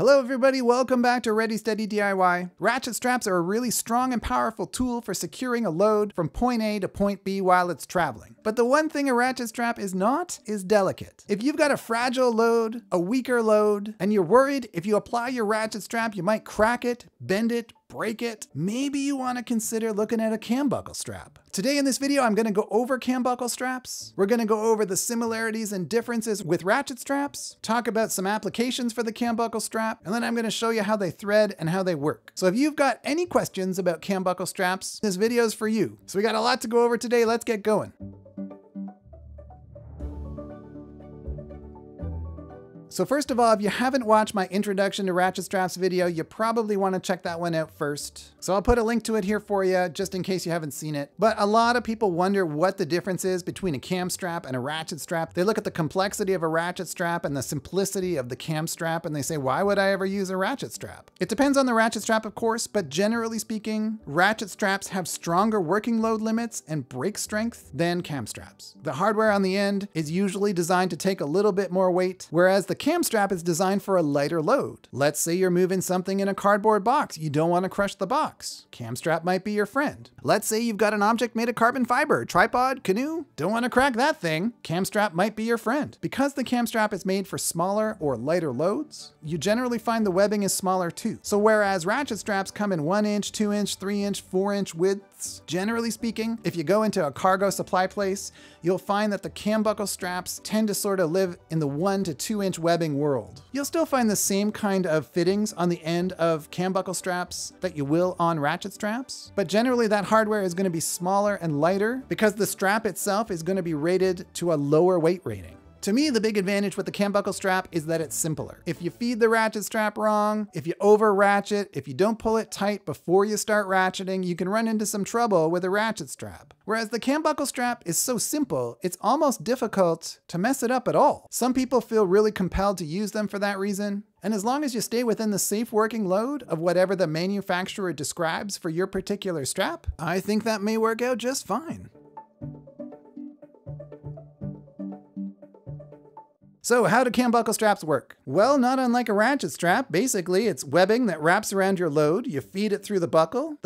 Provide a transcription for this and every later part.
Hello everybody, welcome back to Ready Steady DIY. Ratchet straps are a really strong and powerful tool for securing a load from point A to point B while it's traveling. But the one thing a ratchet strap is not is delicate. If you've got a fragile load, a weaker load, and you're worried if you apply your ratchet strap you might crack it, bend it, break it, maybe you want to consider looking at a cam buckle strap. Today in this video, I'm going to go over cam buckle straps. We're going to go over the similarities and differences with ratchet straps, talk about some applications for the cam buckle strap, and then I'm going to show you how they thread and how they work. So if you've got any questions about cam buckle straps, this video is for you. So we got a lot to go over today. Let's get going. So first of all, if you haven't watched my introduction to ratchet straps video, you probably want to check that one out first. So I'll put a link to it here for you, just in case you haven't seen it. But a lot of people wonder what the difference is between a cam strap and a ratchet strap. They look at the complexity of a ratchet strap and the simplicity of the cam strap, and they say, why would I ever use a ratchet strap? It depends on the ratchet strap, of course, but generally speaking, ratchet straps have stronger working load limits and break strength than cam straps. The hardware on the end is usually designed to take a little bit more weight, whereas the cam strap is designed for a lighter load. Let's say you're moving something in a cardboard box. You don't want to crush the box. Cam strap might be your friend. Let's say you've got an object made of carbon fiber, tripod, canoe. Don't want to crack that thing. Cam strap might be your friend. Because the cam strap is made for smaller or lighter loads, you generally find the webbing is smaller too. So whereas ratchet straps come in 1 inch, 2 inch, 3 inch, 4 inch widths, generally speaking, if you go into a cargo supply place, you'll find that the cam buckle straps tend to sort of live in the 1 to 2 inch webbing world. You'll still find the same kind of fittings on the end of cam buckle straps that you will on ratchet straps, but generally that hardware is going to be smaller and lighter because the strap itself is going to be rated to a lower weight rating. To me, the big advantage with the cam buckle strap is that it's simpler. If you feed the ratchet strap wrong, if you over ratchet, if you don't pull it tight before you start ratcheting, you can run into some trouble with a ratchet strap. Whereas the cam buckle strap is so simple, it's almost difficult to mess it up at all. Some people feel really compelled to use them for that reason. And as long as you stay within the safe working load of whatever the manufacturer describes for your particular strap, I think that may work out just fine. So how do cam buckle straps work? Well, not unlike a ratchet strap. Basically, it's webbing that wraps around your load. You feed it through the buckle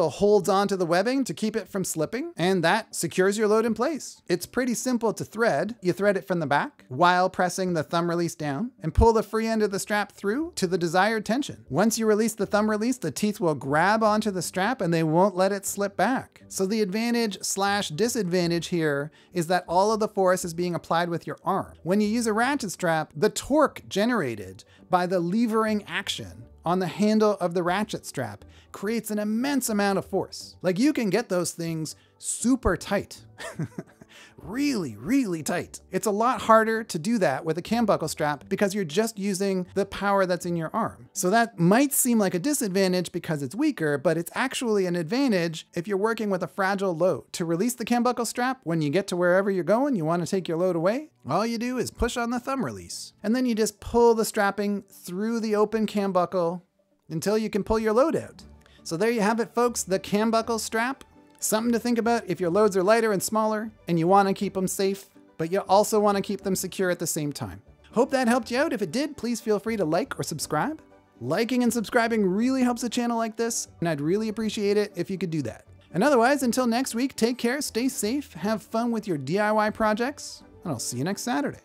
holds onto the webbing to keep it from slipping, and that secures your load in place. It's pretty simple to thread. You thread it from the back while pressing the thumb release down and pull the free end of the strap through to the desired tension. Once you release the thumb release, the teeth will grab onto the strap and they won't let it slip back. So the advantage/disadvantage here is that all of the force is being applied with your arm. When you use a ratchet strap, the torque generated by the levering action on the handle of the ratchet strap creates an immense amount of force. Like, you can get those things super tight. Really, really tight. It's a lot harder to do that with a cam buckle strap because you're just using the power that's in your arm. So that might seem like a disadvantage because it's weaker, but it's actually an advantage if you're working with a fragile load. To release the cam buckle strap, when you get to wherever you're going, you want to take your load away, all you do is push on the thumb release. And then you just pull the strapping through the open cam buckle until you can pull your load out. So there you have it, folks, the cam buckle strap. Something to think about if your loads are lighter and smaller and you want to keep them safe, but you also want to keep them secure at the same time. Hope that helped you out. If it did, please feel free to like or subscribe. Liking and subscribing really helps a channel like this, and I'd really appreciate it if you could do that. And otherwise, until next week, take care, stay safe, have fun with your DIY projects, and I'll see you next Saturday.